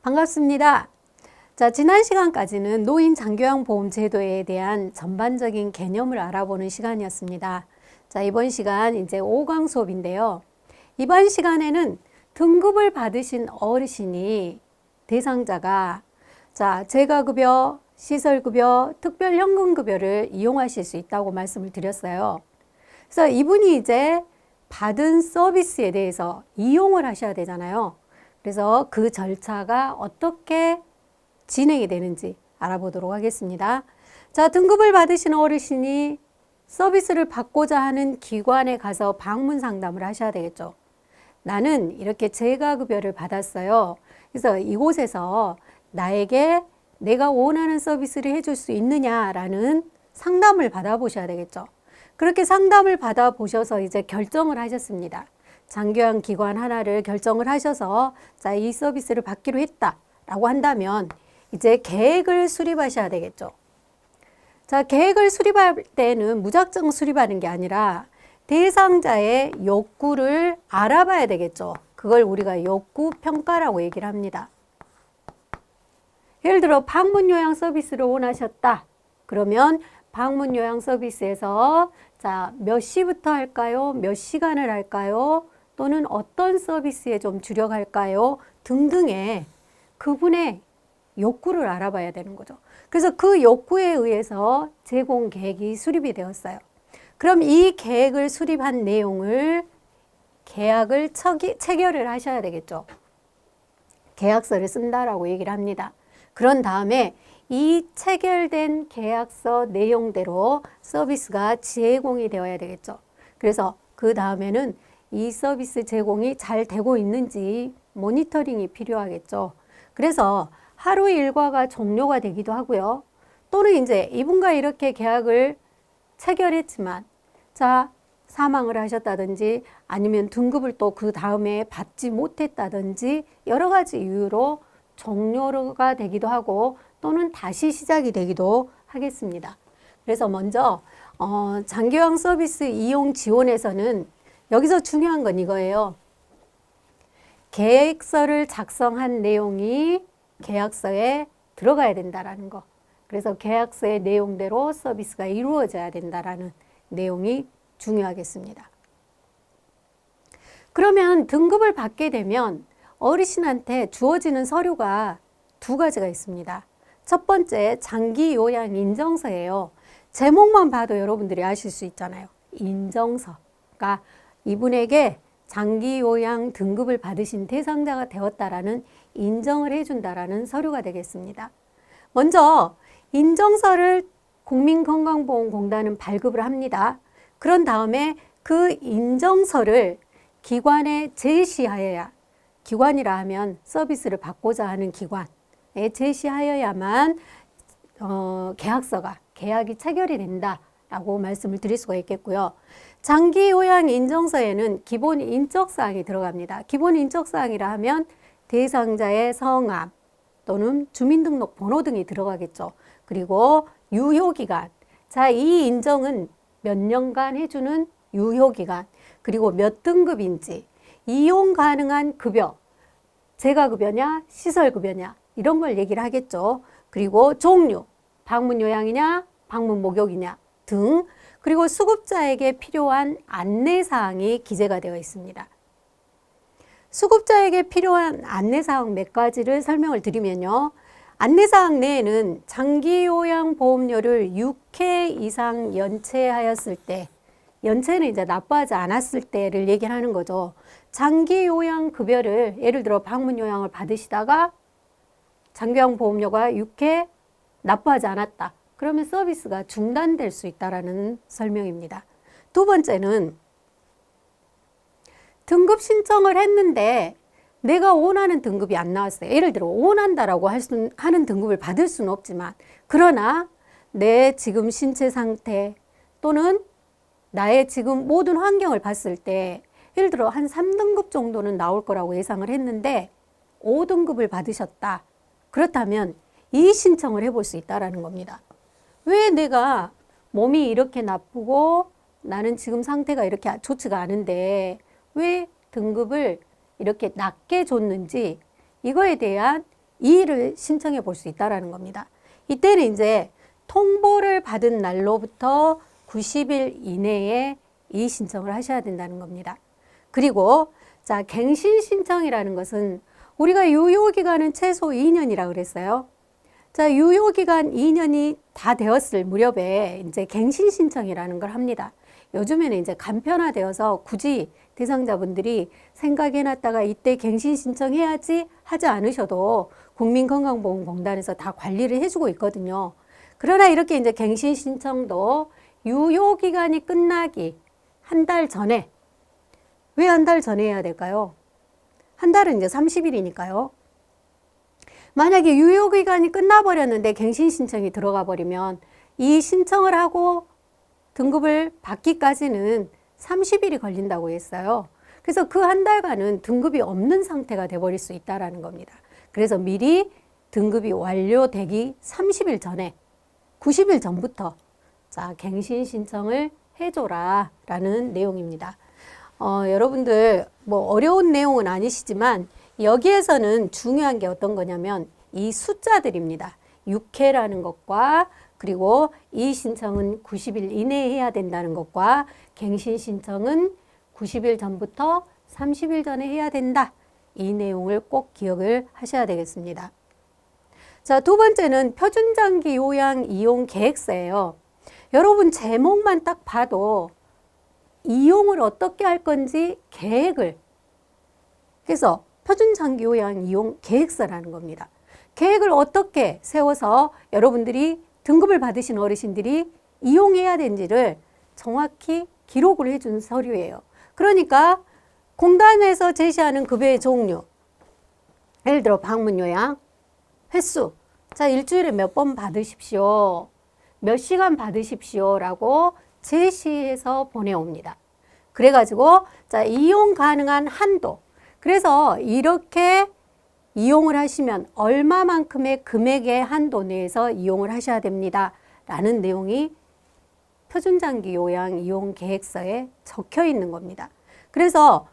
반갑습니다. 자, 지난 시간까지는 노인 장교양보험 제도에 대한 전반적인 개념을 알아보는 시간이었습니다. 자, 이번 시간 이제 5강 수업인데요. 이번 시간에는 등급을 받으신 어르신이 대상자가 재가급여, 시설급여, 특별현금급여를 이용하실 수 있다고 말씀을 드렸어요. 그래서 이분이 이제 받은 서비스에 대해서 이용을 하셔야 되잖아요. 그래서 그 절차가 어떻게 진행이 되는지 알아보도록 하겠습니다. 자, 등급을 받으신 어르신이 서비스를 받고자 하는 기관에 가서 방문 상담을 하셔야 되겠죠. 나는 이렇게 재가급여를 받았어요. 그래서 이곳에서 나에게 내가 원하는 서비스를 해줄 수 있느냐라는 상담을 받아보셔야 되겠죠. 그렇게 상담을 받아보셔서 이제 결정을 하셨습니다. 장교양 기관 하나를 결정을 하셔서 자, 이 서비스를 받기로 했다라고 한다면 이제 계획을 수립하셔야 되겠죠. 자, 계획을 수립할 때는 무작정 수립하는 게 아니라 대상자의 욕구를 알아봐야 되겠죠. 그걸 우리가 욕구 평가라고 얘기를 합니다. 예를 들어 방문 요양 서비스를 원하셨다. 그러면 방문 요양 서비스에서 자, 몇 시부터 할까요? 몇 시간을 할까요? 또는 어떤 서비스에 좀 주력할까요? 등등의 그분의 욕구를 알아봐야 되는 거죠. 그래서 그 욕구에 의해서 제공 계획이 수립이 되었어요. 그럼 이 계획을 수립한 내용을 계약을 체결을 하셔야 되겠죠. 계약서를 쓴다라고 얘기를 합니다. 그런 다음에 이 체결된 계약서 내용대로 서비스가 제공이 되어야 되겠죠. 그래서 그 다음에는 이 서비스 제공이 잘 되고 있는지 모니터링이 필요하겠죠. 그래서 하루 일과가 종료가 되기도 하고요. 또는 이제 이분과 이렇게 계약을 체결했지만 자, 사망을 하셨다든지 아니면 등급을 또 그 다음에 받지 못했다든지 여러 가지 이유로 종료가 되기도 하고 또는 다시 시작이 되기도 하겠습니다. 그래서 먼저 장교양 서비스 이용 지원에서는 여기서 중요한 건 이거예요. 계획서를 작성한 내용이 계약서에 들어가야 된다라는 거. 그래서 계약서의 내용대로 서비스가 이루어져야 된다라는 내용이 중요하겠습니다. 그러면 등급을 받게 되면 어르신한테 주어지는 서류가 두 가지가 있습니다. 첫 번째, 장기요양 인정서예요. 제목만 봐도 여러분들이 아실 수 있잖아요. 인정서. 그러니까 이분에게 장기요양 등급을 받으신 대상자가 되었다라는 인정을 해준다라는 서류가 되겠습니다. 먼저 인정서를 국민건강보험공단은 발급을 합니다. 그런 다음에 그 인정서를 기관에 제시하여야, 기관이라 하면 서비스를 받고자 하는 기관에 제시하여야만 계약이 체결이 된다라고 말씀을 드릴 수가 있겠고요. 장기요양 인정서에는 기본 인적사항이 들어갑니다. 기본 인적사항이라 하면 대상자의 성함 또는 주민등록번호 등이 들어가겠죠. 그리고 유효기간. 자, 이 인정은 몇 년간 해주는 유효기간, 그리고 몇 등급인지, 이용 가능한 급여, 재가급여냐, 시설급여냐 이런 걸 얘기를 하겠죠. 그리고 종류, 방문요양이냐, 방문목욕이냐 등, 그리고 수급자에게 필요한 안내사항이 기재가 되어 있습니다. 수급자에게 필요한 안내사항 몇 가지를 설명을 드리면요. 안내사항 내에는 장기요양보험료를 6회 이상 연체하였을 때, 연체는 이제 납부하지 않았을 때를 얘기를 하는 거죠. 장기요양급여를 예를 들어 방문요양을 받으시다가 장기요양보험료가 6회 납부하지 않았다. 그러면 서비스가 중단될 수 있다라는 설명입니다. 두 번째는 등급 신청을 했는데 내가 원하는 등급이 안 나왔어요. 예를 들어 원한다라고 하는 등급을 받을 수는 없지만, 그러나 내 지금 신체 상태 또는 나의 지금 모든 환경을 봤을 때 예를 들어 한 3등급 정도는 나올 거라고 예상을 했는데 5등급을 받으셨다. 그렇다면 이 신청을 해볼 수 있다라는 겁니다. 왜 내가 몸이 이렇게 나쁘고 나는 지금 상태가 이렇게 좋지가 않은데 왜 등급을 이렇게 낮게 줬는지 이거에 대한 2일을 신청해 볼 수 있다라는 겁니다. 이때는 이제 통보를 받은 날로부터 90일 이내에 이 신청을 하셔야 된다는 겁니다. 그리고 자, 갱신 신청이라는 것은 우리가 유효기간은 최소 2년이라 그랬어요. 자, 유효기간 2년이 다 되었을 무렵에 이제 갱신 신청이라는 걸 합니다. 요즘에는 이제 간편화되어서 굳이 대상자분들이 생각해놨다가 이때 갱신 신청해야지 하지 않으셔도 국민건강보험공단에서 다 관리를 해주고 있거든요. 그러나 이렇게 이제 갱신 신청도 유효기간이 끝나기 한 달 전에, 왜 한 달 전에 해야 될까요? 한 달은 이제 30일이니까요. 만약에 유효기간이 끝나버렸는데 갱신 신청이 들어가 버리면 이 신청을 하고 등급을 받기까지는 30일이 걸린다고 했어요. 그래서 그 한 달간은 등급이 없는 상태가 돼버릴 수 있다는 겁니다. 그래서 미리 등급이 완료되기 30일 전에, 90일 전부터 자, 갱신 신청을 해줘라 라는 내용입니다. 여러분들 뭐 어려운 내용은 아니시지만 여기에서는 중요한 게 어떤 거냐면 이 숫자들입니다. 6회라는 것과 그리고 이 신청은 90일 이내에 해야 된다는 것과 갱신 신청은 90일 전부터 30일 전에 해야 된다. 이 내용을 꼭 기억을 하셔야 되겠습니다. 자, 두 번째는 표준장기 요양 이용 계획서예요. 여러분 제목만 딱 봐도 이용을 어떻게 할 건지 계획을, 그래서 표준장기 요양 이용 계획서라는 겁니다. 계획을 어떻게 세워서 여러분들이 등급을 받으신 어르신들이 이용해야 되는지를 정확히 기록을 해준 서류예요. 그러니까 공단에서 제시하는 급여의 종류, 예를 들어 방문요양, 횟수, 자, 일주일에 몇 번 받으십시오, 몇 시간 받으십시오 라고 제시해서 보내옵니다. 그래가지고 자, 이용 가능한 한도, 그래서 이렇게 이용을 하시면 얼마만큼의 금액의 한도 내에서 이용을 하셔야 됩니다 라는 내용이 표준장기 요양 이용 계획서에 적혀 있는 겁니다. 그래서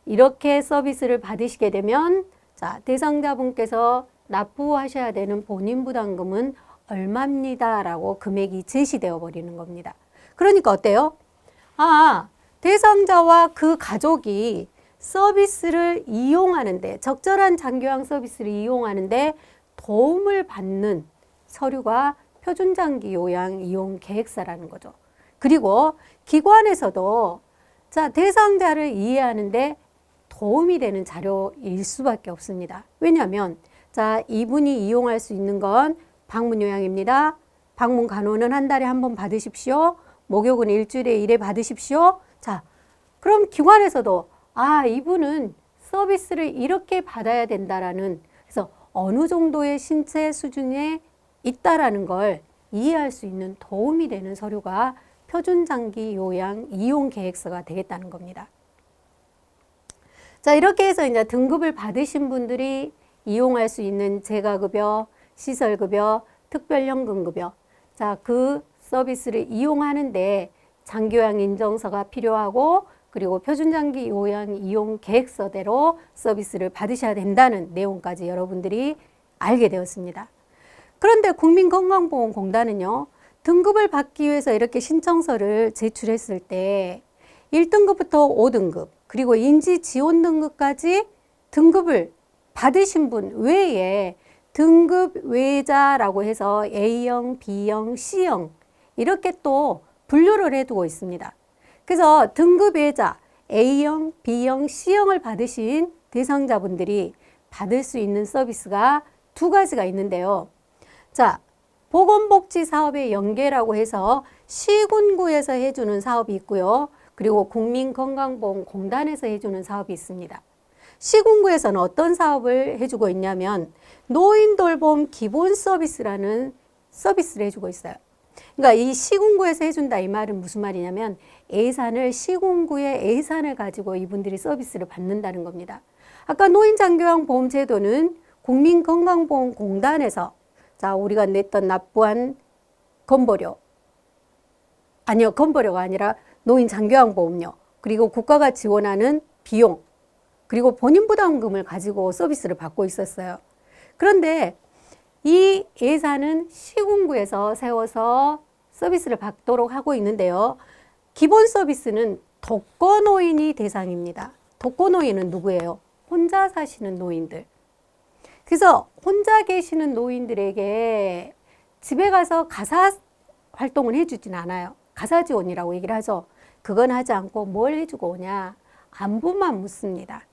이렇게 서비스를 받으시게 되면 자, 대상자분께서 납부하셔야 되는 본인 부담금은 얼마입니다 라고 금액이 제시되어 버리는 겁니다. 그러니까 어때요? 아, 대상자와 그 가족이 서비스를 이용하는데, 적절한 장기요양 서비스를 이용하는데 도움을 받는 서류가 표준장기 요양 이용 계획서라는 거죠. 그리고 기관에서도 자, 대상자를 이해하는데 도움이 되는 자료일 수밖에 없습니다. 왜냐하면 자, 이분이 이용할 수 있는 건 방문 요양입니다. 방문 간호는 한 달에 한 번 받으십시오. 목욕은 일주일에 1회 받으십시오. 자, 그럼 기관에서도 아, 이분은 서비스를 이렇게 받아야 된다라는, 그래서 어느 정도의 신체 수준에 있다라는 걸 이해할 수 있는 도움이 되는 서류가 표준장기 요양 이용 계획서가 되겠다는 겁니다. 자, 이렇게 해서 이제 등급을 받으신 분들이 이용할 수 있는 재가급여, 시설급여, 특별연금급여, 자, 그 서비스를 이용하는데 장기요양 인정서가 필요하고 그리고 표준장기 요양 이용 계획서대로 서비스를 받으셔야 된다는 내용까지 여러분들이 알게 되었습니다. 그런데 국민건강보험공단은요, 등급을 받기 위해서 이렇게 신청서를 제출했을 때 1등급부터 5등급 그리고 인지지원 등급까지 등급을 받으신 분 외에 등급 외자라고 해서 A형, B형, C형 이렇게 또 분류를 해두고 있습니다. 그래서 등급 외자 A형, B형, C형을 받으신 대상자분들이 받을 수 있는 서비스가 두 가지가 있는데요. 자, 보건복지사업의 연계라고 해서 시군구에서 해주는 사업이 있고요. 그리고 국민건강보험공단에서 해주는 사업이 있습니다. 시군구에서는 어떤 사업을 해주고 있냐면 노인돌봄 기본서비스라는 서비스를 해주고 있어요. 그러니까 이 시군구에서 해준다 이 말은 무슨 말이냐면 예산을, 시군구의 예산을 가지고 이분들이 서비스를 받는다는 겁니다. 아까 노인장기요양보험제도는 국민건강보험공단에서 자, 우리가 냈던 납부한 건보료, 아니요, 건보료가 아니라 노인장기요양보험료, 그리고 국가가 지원하는 비용, 그리고 본인 부담금을 가지고 서비스를 받고 있었어요. 그런데 이 예산은 시군구에서 세워서 서비스를 받도록 하고 있는데요. 기본 서비스는 독거노인이 대상입니다. 독거노인은 누구예요? 혼자 사시는 노인들. 그래서 혼자 계시는 노인들에게 집에 가서 가사 활동을 해주진 않아요. 가사 지원이라고 얘기를 하죠. 그건 하지 않고 뭘 해주고 오냐? 안부만 묻습니다.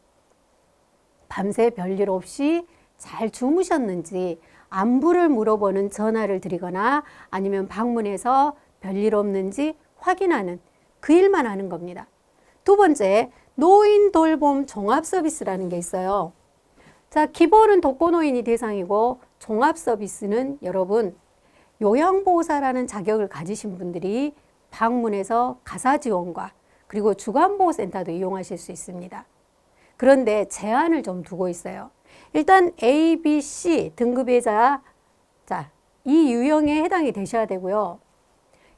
밤새 별일 없이 잘 주무셨는지 안부를 물어보는 전화를 드리거나 아니면 방문해서 별일 없는지 확인하는 그 일만 하는 겁니다. 두 번째, 노인 돌봄 종합 서비스라는 게 있어요. 자, 기본은 독거노인이 대상이고 종합 서비스는 여러분 요양보호사라는 자격을 가지신 분들이 방문해서 가사 지원과 그리고 주간보호센터도 이용하실 수 있습니다. 그런데 제한을 좀 두고 있어요. 일단 A, B, C 등급의자, 자, 이 유형에 해당이 되셔야 되고요.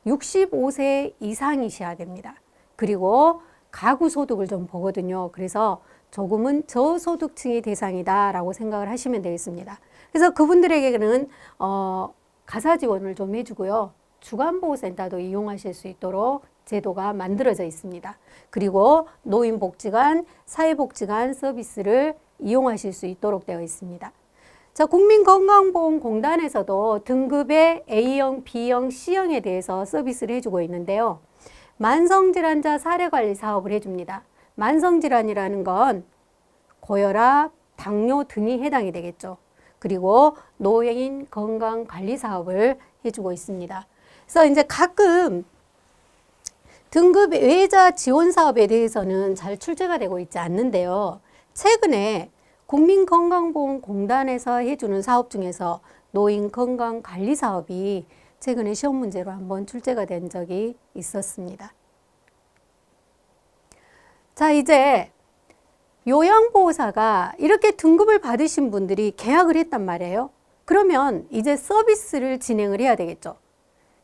65세 이상이셔야 됩니다. 그리고 가구 소득을 좀 보거든요. 그래서 조금은 저소득층이 대상이다 라고 생각을 하시면 되겠습니다. 그래서 그분들에게는 가사 지원을 좀 해주고요. 주간보호센터도 이용하실 수 있도록 제도가 만들어져 있습니다. 그리고 노인복지관, 사회복지관 서비스를 이용하실 수 있도록 되어 있습니다. 자, 국민건강보험공단에서도 등급의 A형, B형, C형에 대해서 서비스를 해주고 있는데요. 만성질환자 사례관리 사업을 해줍니다. 만성질환이라는 건 고혈압, 당뇨 등이 해당이 되겠죠. 그리고 노인 건강관리 사업을 해주고 있습니다. 그래서 이제 가끔 등급 외자 지원 사업에 대해서는 잘 출제가 되고 있지 않는데요. 최근에 국민건강보험공단에서 해주는 사업 중에서 노인건강관리 사업이 최근에 시험 문제로 한번 출제가 된 적이 있었습니다. 자, 이제 요양보호사가 이렇게 등급을 받으신 분들이 계약을 했단 말이에요. 그러면 이제 서비스를 진행을 해야 되겠죠.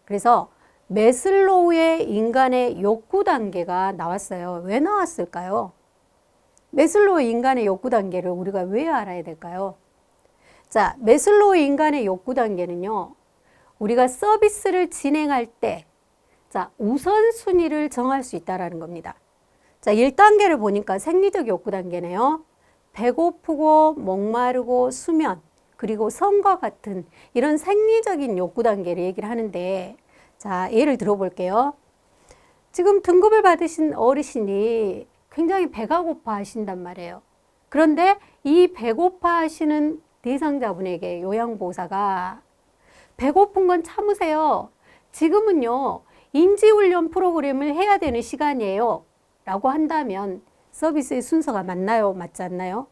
그래서 매슬로우의 인간의 욕구 단계가 나왔어요. 왜 나왔을까요? 매슬로우 인간의 욕구 단계를 우리가 왜 알아야 될까요? 자, 매슬로우 인간의 욕구 단계는요. 우리가 서비스를 진행할 때 자, 우선순위를 정할 수 있다는 겁니다. 자, 1단계를 보니까 생리적 욕구 단계네요. 배고프고 목마르고 수면 그리고 성과 같은 이런 생리적인 욕구 단계를 얘기를 하는데 자, 예를 들어볼게요. 지금 등급을 받으신 어르신이 굉장히 배가 고파 하신단 말이에요. 그런데 이 배고파 하시는 대상자분에게 요양보호사가 배고픈 건 참으세요. 지금은요, 인지훈련 프로그램을 해야 되는 시간이에요. 라고 한다면 서비스의 순서가 맞나요? 맞지 않나요?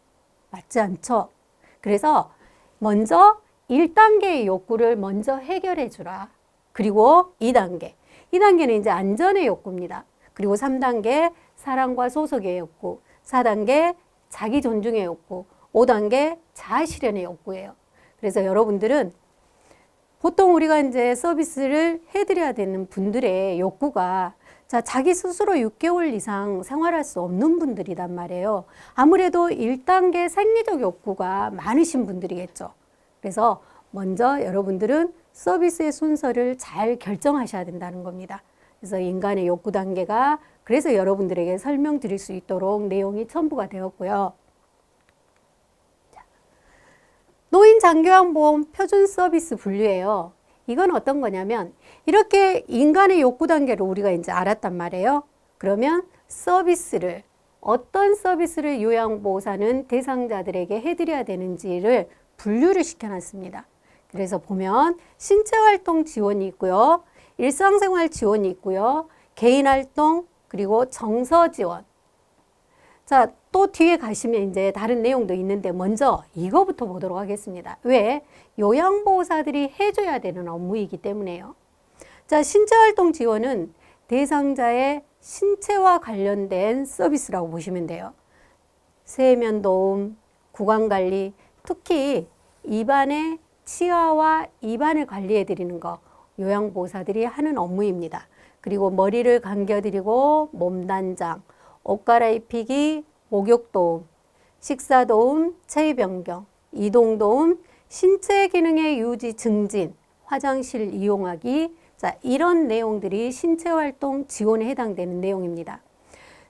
맞지 않죠? 그래서 먼저 1단계의 욕구를 먼저 해결해 주라. 그리고 2단계. 2단계는 이제 안전의 욕구입니다. 그리고 3단계 사랑과 소속의 욕구. 4단계 자기 존중의 욕구. 5단계 자아 실현의 욕구예요. 그래서 여러분들은 보통 우리가 이제 서비스를 해드려야 되는 분들의 욕구가 자, 자기 스스로 6개월 이상 생활할 수 없는 분들이란 말이에요. 아무래도 1단계 생리적 욕구가 많으신 분들이겠죠. 그래서 먼저 여러분들은 서비스의 순서를 잘 결정하셔야 된다는 겁니다. 그래서 인간의 욕구 단계가 그래서 여러분들에게 설명드릴 수 있도록 내용이 첨부가 되었고요. 노인 장기요양보험 표준 서비스 분류예요. 이건 어떤 거냐면 이렇게 인간의 욕구 단계를 우리가 이제 알았단 말이에요. 그러면 서비스를 어떤 서비스를 요양보호사는 대상자들에게 해드려야 되는지를 분류를 시켜놨습니다. 그래서 보면 신체활동 지원이 있고요. 일상생활 지원이 있고요. 개인활동 그리고 정서 지원. 자, 또 뒤에 가시면 이제 다른 내용도 있는데 먼저 이거부터 보도록 하겠습니다. 왜? 요양보호사들이 해줘야 되는 업무이기 때문에요. 자, 신체활동 지원은 대상자의 신체와 관련된 서비스라고 보시면 돼요. 세면 도움, 구강관리, 특히 입안의 치아와 입안을 관리해 드리는 거 요양보호사들이 하는 업무입니다. 그리고 머리를 감겨드리고 몸단장, 옷 갈아입히기, 목욕 도움, 식사 도움, 체위 변경, 이동 도움, 신체 기능의 유지 증진, 화장실 이용하기, 자, 이런 내용들이 신체활동 지원에 해당되는 내용입니다.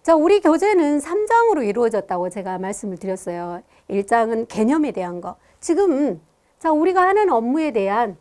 자, 우리 교재는 3장으로 이루어졌다고 제가 말씀을 드렸어요. 1장은 개념에 대한 거. 지금 자, 우리가 하는 업무에 대한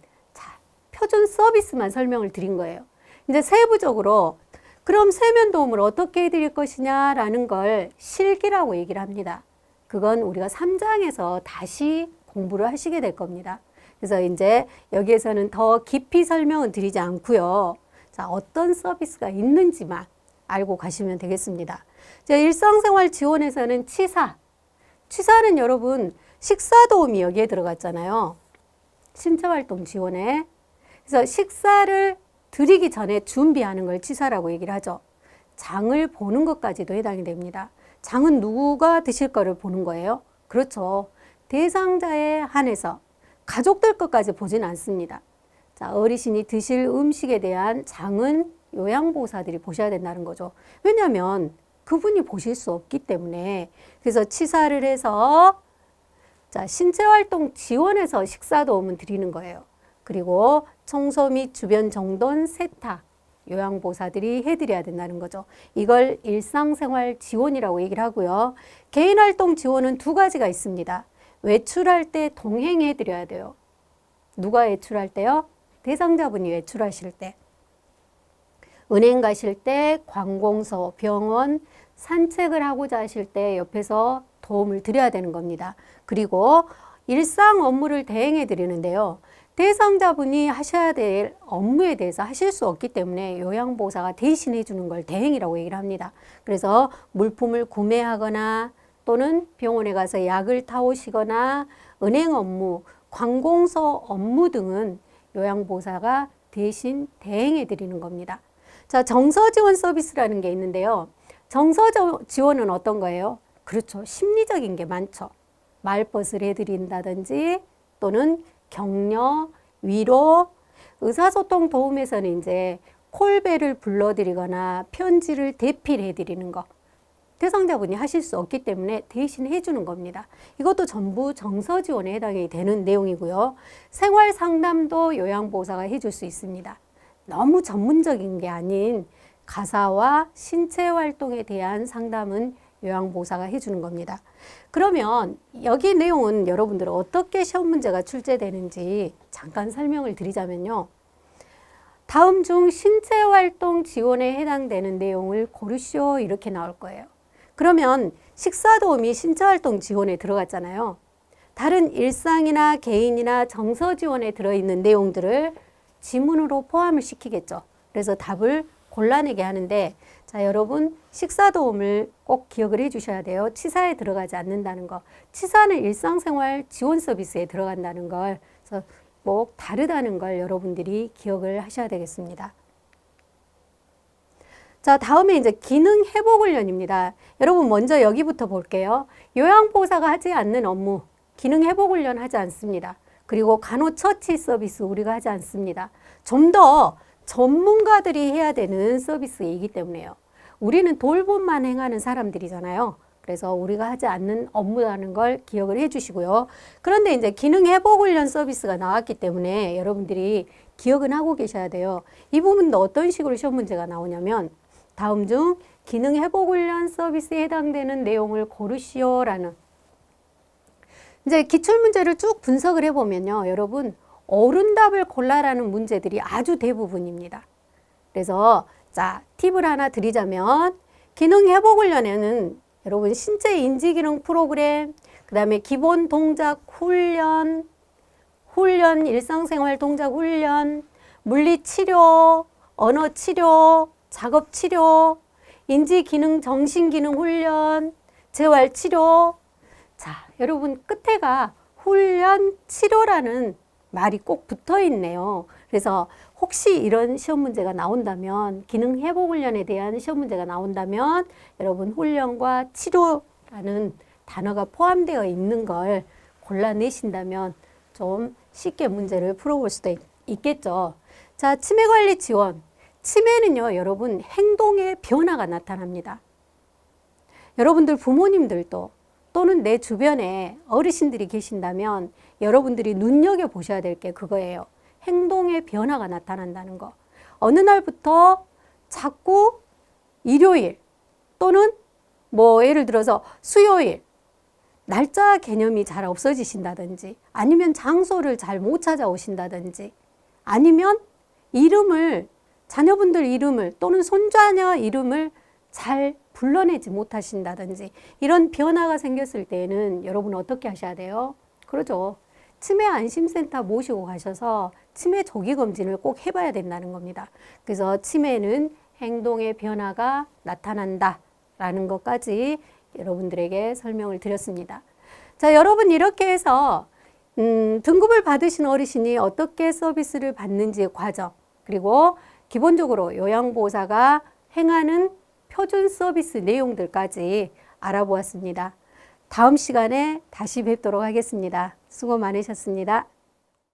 표준 서비스만 설명을 드린 거예요. 이제 세부적으로 그럼 세면 도움을 어떻게 해드릴 것이냐라는 걸 실기라고 얘기를 합니다. 그건 우리가 3장에서 다시 공부를 하시게 될 겁니다. 그래서 이제 여기에서는 더 깊이 설명은 드리지 않고요. 자, 어떤 서비스가 있는지만 알고 가시면 되겠습니다. 자, 일상생활 지원에서는 치사는 여러분 식사 도움이 여기에 들어갔잖아요. 신체활동 지원에. 그래서 식사를 드리기 전에 준비하는 걸 치사라고 얘기를 하죠. 장을 보는 것까지도 해당이 됩니다. 장은 누가 드실 거를 보는 거예요? 그렇죠. 대상자에 한해서 가족들 것까지 보진 않습니다. 자, 어르신이 드실 음식에 대한 장은 요양보호사들이 보셔야 된다는 거죠. 왜냐하면 그분이 보실 수 없기 때문에. 그래서 치사를 해서 자, 신체활동 지원해서 식사 도움은 드리는 거예요. 그리고 청소 및 주변 정돈, 세탁, 요양보호사들이 해드려야 된다는 거죠. 이걸 일상생활 지원이라고 얘기를 하고요. 개인활동 지원은 두 가지가 있습니다. 외출할 때 동행해드려야 돼요. 누가 외출할 때요? 대상자분이 외출하실 때. 은행 가실 때, 관공서, 병원, 산책을 하고자 하실 때 옆에서 도움을 드려야 되는 겁니다. 그리고 일상 업무를 대행해 드리는데요. 대상자분이 하셔야 될 업무에 대해서 하실 수 없기 때문에 요양보호사가 대신해 주는 걸 대행이라고 얘기를 합니다. 그래서 물품을 구매하거나 또는 병원에 가서 약을 타오시거나 은행 업무, 관공서 업무 등은 요양보호사가 대신 대행해 드리는 겁니다. 자, 정서지원 서비스라는 게 있는데요. 정서지원은 어떤 거예요? 그렇죠. 심리적인 게 많죠. 말벗을 해드린다든지 또는 격려, 위로, 의사소통 도움에서는 이제 콜벨을 불러드리거나 편지를 대필해 드리는 거. 대상자분이 하실 수 없기 때문에 대신 해주는 겁니다. 이것도 전부 정서지원에 해당이 되는 내용이고요. 생활상담도 요양보호사가 해줄 수 있습니다. 너무 전문적인 게 아닌 가사와 신체활동에 대한 상담은 요양보호사가 해주는 겁니다. 그러면 여기 내용은 여러분들 어떻게 시험 문제가 출제되는지 잠깐 설명을 드리자면요. 다음 중 신체활동 지원에 해당되는 내용을 고르시오 이렇게 나올 거예요. 그러면 식사도우미 신체활동 지원에 들어갔잖아요. 다른 일상이나 개인이나 정서 지원에 들어있는 내용들을 지문으로 포함을 시키겠죠. 그래서 답을 골라내게 하는데 자, 여러분 식사도움을 꼭 기억을 해 주셔야 돼요. 치사에 들어가지 않는다는 거. 치사는 일상생활 지원 서비스에 들어간다는 걸. 그래서 꼭 다르다는 걸 여러분들이 기억을 하셔야 되겠습니다. 자, 다음에 이제 기능 회복 훈련입니다. 여러분 먼저 여기부터 볼게요. 요양보호사가 하지 않는 업무, 기능 회복 훈련 하지 않습니다. 그리고 간호처치 서비스 우리가 하지 않습니다. 좀 더 전문가들이 해야 되는 서비스이기 때문에요. 우리는 돌봄만 행하는 사람들이잖아요. 그래서 우리가 하지 않는 업무라는 걸 기억을 해 주시고요. 그런데 이제 기능 회복 훈련 서비스가 나왔기 때문에 여러분들이 기억은 하고 계셔야 돼요. 이 부분도 어떤 식으로 시험 문제가 나오냐면 다음 중 기능 회복 훈련 서비스에 해당되는 내용을 고르시오라는 이제 기출 문제를 쭉 분석을 해보면요. 여러분 어른답을 골라라는 문제들이 아주 대부분입니다. 그래서 자, 팁을 하나 드리자면 기능 회복 훈련에는 여러분 신체 인지 기능 프로그램, 그 다음에 기본 동작 훈련, 일상생활 동작 훈련, 물리 치료, 언어 치료, 작업 치료, 인지 기능, 정신 기능 훈련, 재활 치료. 자, 여러분 끝에가 훈련 치료라는 말이 꼭 붙어 있네요. 그래서 혹시 이런 시험 문제가 나온다면 기능 회복 훈련에 대한 시험 문제가 나온다면 여러분 훈련과 치료라는 단어가 포함되어 있는 걸 골라내신다면 좀 쉽게 문제를 풀어볼 수도 있겠죠. 자, 치매관리 지원. 치매는요, 여러분 행동의 변화가 나타납니다. 여러분들 부모님들도 또는 내 주변에 어르신들이 계신다면 여러분들이 눈여겨보셔야 될 게 그거예요. 행동의 변화가 나타난다는 거. 어느 날부터 자꾸 일요일 또는 뭐 예를 들어서 수요일 날짜 개념이 잘 없어지신다든지 아니면 장소를 잘 못 찾아오신다든지 아니면 이름을 자녀분들 이름을 또는 손자녀 이름을 잘 불러내지 못하신다든지 이런 변화가 생겼을 때는 여러분 어떻게 하셔야 돼요? 그러죠. 치매 안심센터 모시고 가셔서 치매 조기 검진을 꼭 해봐야 된다는 겁니다. 그래서 치매는 행동의 변화가 나타난다 라는 것까지 여러분들에게 설명을 드렸습니다. 자, 여러분 이렇게 해서 등급을 받으신 어르신이 어떻게 서비스를 받는지 과정 그리고 기본적으로 요양보호사가 행하는 표준 서비스 내용들까지 알아보았습니다. 다음 시간에 다시 뵙도록 하겠습니다. 수고 많으셨습니다.